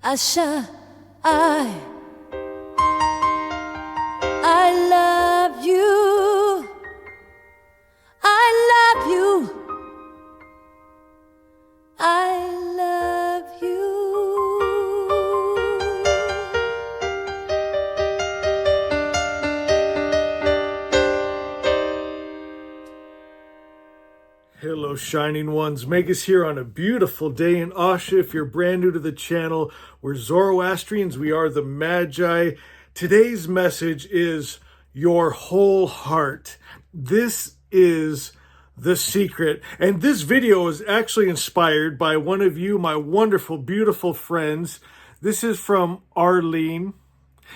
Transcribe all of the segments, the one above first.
Asha, I love you. I love you. I love you. Hello, Shining Ones. Magus here on a beautiful day in Asha. If you're brand new to the channel, we're Zoroastrians. We are the Magi. Today's message is your whole heart. This is the secret. And this video is actually inspired by one of you, my wonderful, beautiful friends. This is from Arlene.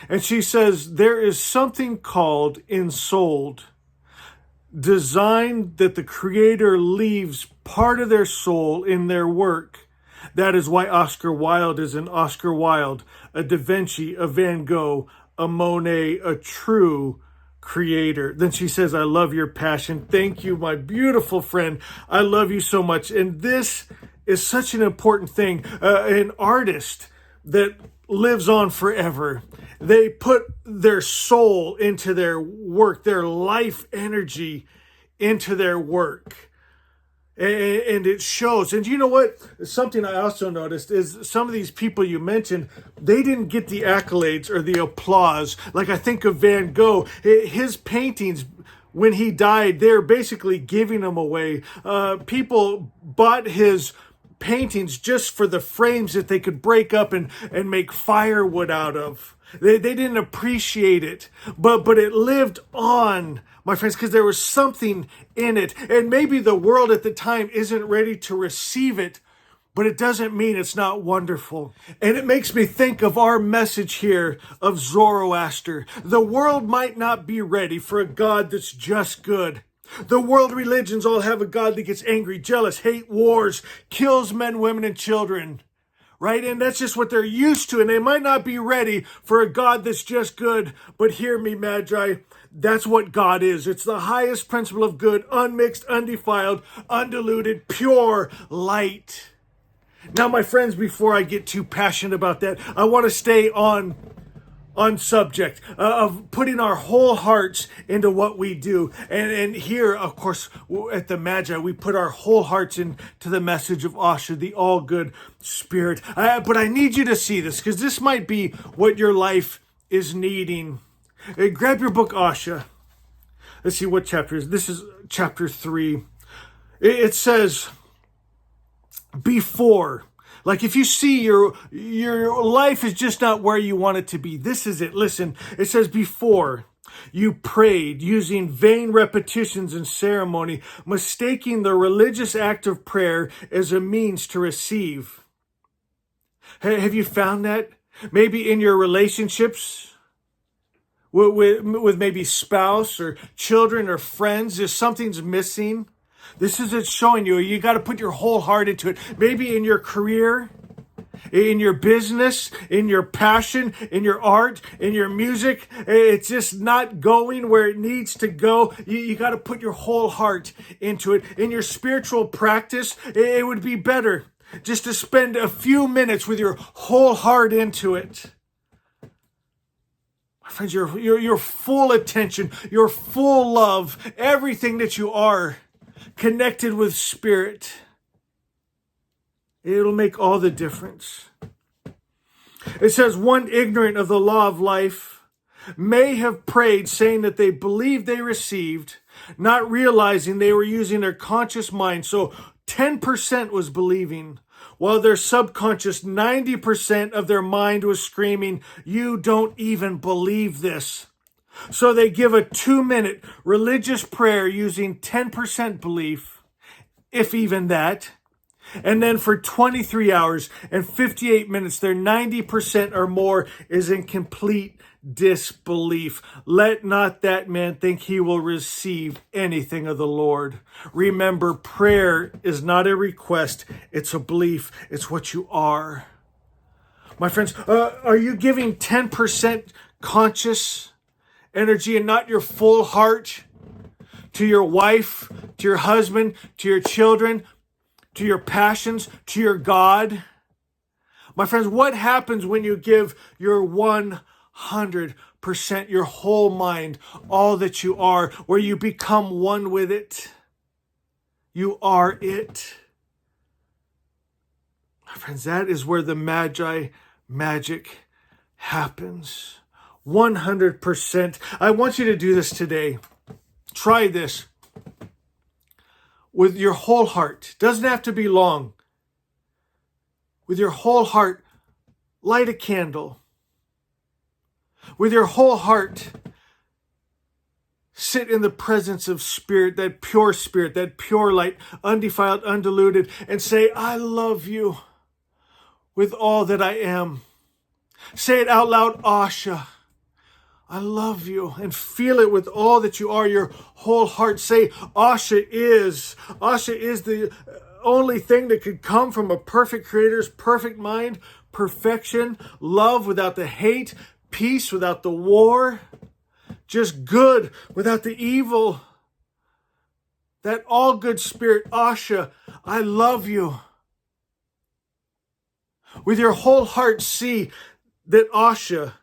And she says, there is something called ensouled, designed that the Creator leaves part of their soul in their work. That is why Oscar Wilde is an Oscar Wilde, a Da Vinci, a Van Gogh, a Monet, a true creator. Then she says, I love your passion. Thank you, my beautiful friend. I love you so much. And this is such an important thing. An artist that lives on forever. They put their soul into their work, their life energy into their work. And it shows. And you know what? Something I also noticed is some of these people you mentioned, they didn't get the accolades or the applause. Like I think of Van Gogh, his paintings, when he died, they're basically giving them away. People bought his paintings just for the frames that they could break up and make firewood out of. They didn't appreciate it, but it lived on, my friends, because there was something in it. And maybe the world at the time isn't ready to receive it, but it doesn't mean it's not wonderful. And it makes me think of our message here of Zoroaster. The world might not be ready for a God that's just good. The world religions all have a God that gets angry, jealous, hate wars, kills men, women, and children. Right? And that's just what they're used to. And they might not be ready for a God that's just good. But hear me, Magi. That's what God is. It's the highest principle of good, unmixed, undefiled, undiluted, pure light. Now, my friends, before I get too passionate about that, I want to stay on subject of putting our whole hearts into what we do. And here, of course, at the Magi, we put our whole hearts into the message of Asha, the all good spirit. But I need you to see this, because this might be what your life is needing. Grab your book, Asha. Let's see what chapter is. This is chapter 3. It says, before. Like if you see your life is just not where you want it to be, this is it. Listen, it says, before you prayed using vain repetitions and ceremony, mistaking the religious act of prayer as a means to receive. Have you found that? Maybe in your relationships with maybe spouse or children or friends, if something's missing. This is it showing you. You got to put your whole heart into it. Maybe in your career, in your business, in your passion, in your art, in your music. It's just not going where it needs to go. You got to put your whole heart into it. In your spiritual practice, it would be better just to spend a few minutes with your whole heart into it. My friends, your full attention, your full love, everything that you are, connected with Spirit. It'll make all the difference. It says, one ignorant of the law of life may have prayed saying that they believed they received, not realizing they were using their conscious mind. So 10% was believing, while their subconscious 90% of their mind was screaming, you don't even believe this. So they give a 2-minute religious prayer using 10% belief, if even that. And then for 23 hours and 58 minutes, their 90% or more is in complete disbelief. Let not that man think he will receive anything of the Lord. Remember, prayer is not a request. It's a belief. It's what you are. My friends, are you giving 10% conscious energy and not your full heart to your wife, to your husband, to your children, to your passions, to your God? My friends, what happens when you give your 100%, your whole mind, all that you are, where you become one with it? You are it. My friends, that is where the Magi magic happens. 100%. I want you to do this today. Try this with your whole heart. Doesn't have to be long. With your whole heart, light a candle. With your whole heart, sit in the presence of spirit, that pure light, undefiled, undiluted, and say, I love you with all that I am. Say it out loud, Asha. I love you, and feel it with all that you are, your whole heart. Say, Asha is the only thing that could come from a perfect creator's perfect mind, perfection, love without the hate, peace without the war, just good without the evil. That all good spirit, Asha, I love you. With your whole heart, see that Asha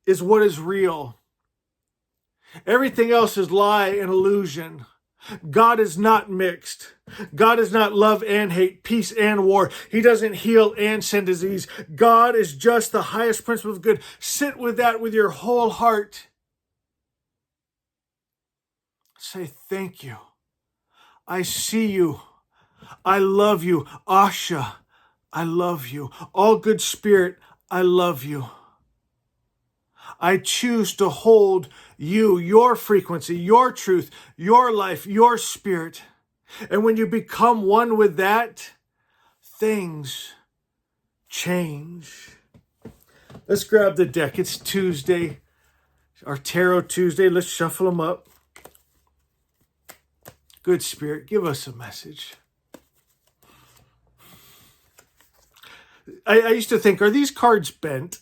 is what is real. Everything else is lie and illusion. God is not mixed. God is not love and hate, peace and war. He doesn't heal and send disease. God is just the highest principle of good. Sit with that with your whole heart. Say, thank you. I see you. I love you. Asha, I love you. All good spirit, I love you. I choose to hold you, your frequency, your truth, your life, your spirit. And when you become one with that, things change. Let's grab the deck. It's Tuesday, our Tarot Tuesday. Let's shuffle them up. Good Spirit, give us a message. I used to think, are these cards bent?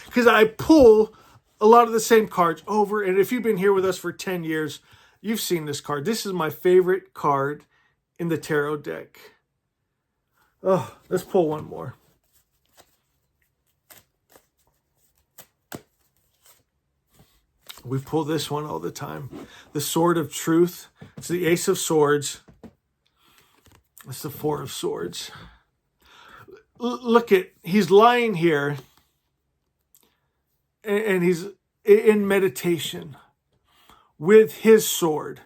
Because I pull a lot of the same cards over. And if you've been here with us for 10 years, you've seen this card. This is my favorite card in the tarot deck. Oh, let's pull one more. We pull this one all the time. The Sword of Truth. It's the Ace of Swords. It's the Four of Swords. Look at, he's lying here and he's in meditation with his sword,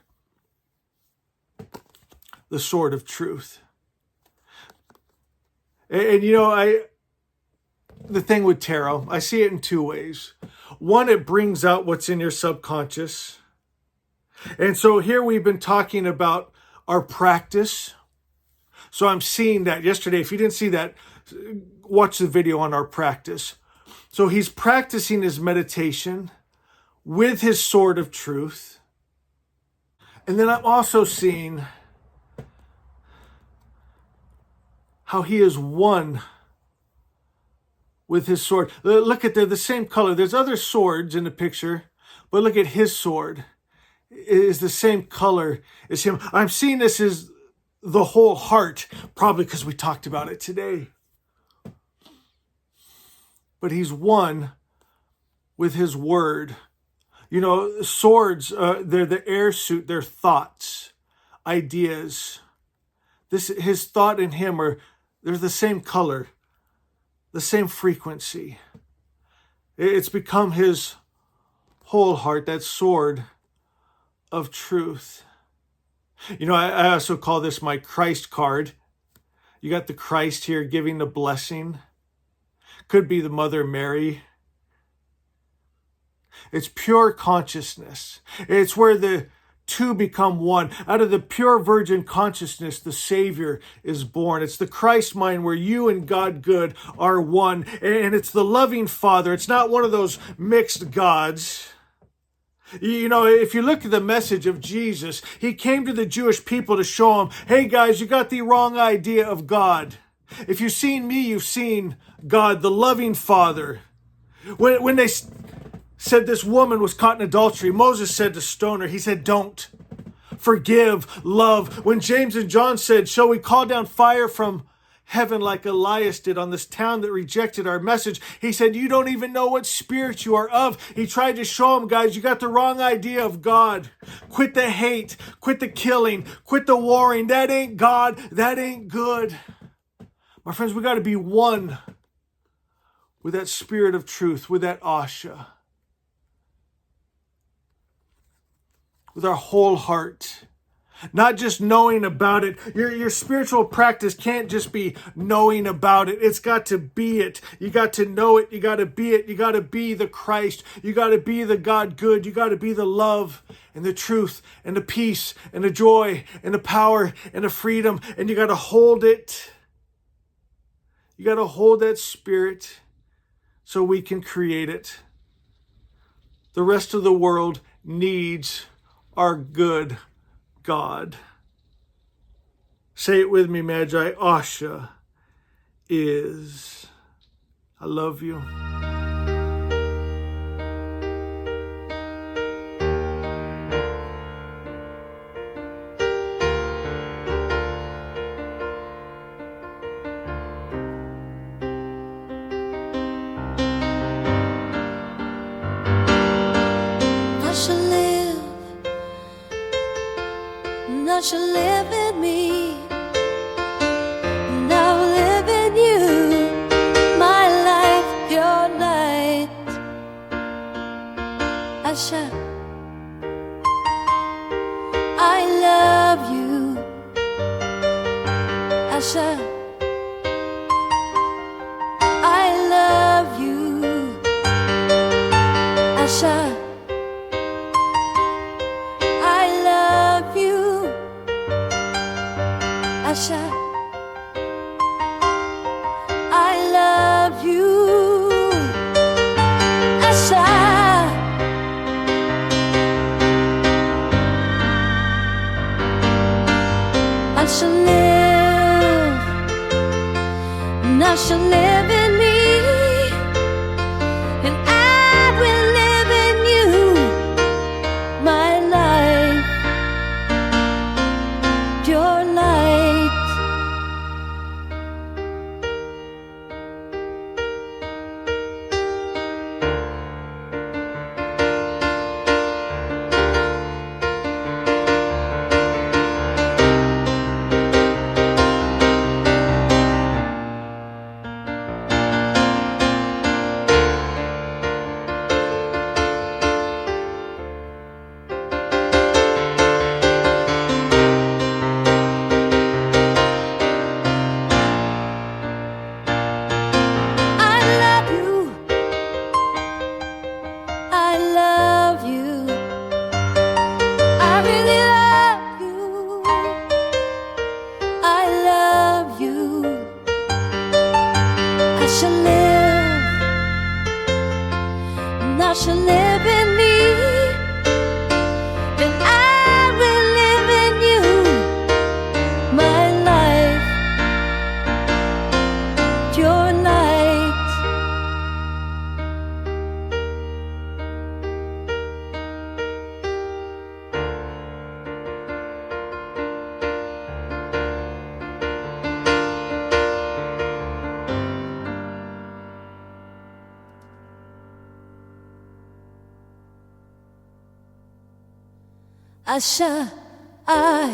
the Sword of Truth. And you know, the thing with tarot, I see it in two ways. One, it brings out what's in your subconscious. And so here we've been talking about our practice. So I'm seeing that yesterday. If you didn't see that, watch the video on our practice. So he's practicing his meditation with his sword of truth. And then I'm also seeing how he is one with his sword. Look at, they're the same color. There's other swords in the picture, but look at his sword. It is the same color as him. I'm seeing this as the whole heart, probably because we talked about it today. But he's one with his word. You know, swords, they're the air suit, they're thoughts, ideas. His thought and him they're the same color, the same frequency. It's become his whole heart, that sword of truth. You know, I also call this my Christ card. You got the Christ here giving the blessing. Could be the Mother Mary. It's pure consciousness. It's where the two become one. Out of the pure virgin consciousness, the Savior is born. It's the Christ mind where you and God good are one. And it's the loving Father. It's not one of those mixed gods. You know, if you look at the message of Jesus, he came to the Jewish people to show them, hey guys, you got the wrong idea of God. If you've seen me, you've seen God, the loving Father. When they said this woman was caught in adultery, Moses said to stone her. He said, don't. Forgive, love. When James and John said, shall we call down fire from heaven like Elias did on this town that rejected our message. He said, you don't even know what spirit you are of. He tried to show them, guys, you got the wrong idea of God. Quit the hate, quit the killing, quit the warring. That ain't God. That ain't good. My friends, we got to be one with that spirit of truth, with that Asha, with our whole heart. Not just knowing about it. Your spiritual practice can't just be knowing about it. It's got to be it. You got to know it. You got to be it. You got to be the Christ. You got to be the God good. You got to be the love and the truth and the peace and the joy and the power and the freedom. And you got to hold it. You got to hold that spirit so we can create it. The rest of the world needs our good God. Say it with me, Magi. Asha is. I love you. I shall live, and I shall live in me, and I will live in you. My life, your light. I shall. I love you. I shall. I love you. I shall. Asha, I love you. Asha, I shall live, and I shall live in me, and I will live in you. My life, your life. I shall live in me, and I will live in you. My life, your night. Asha, I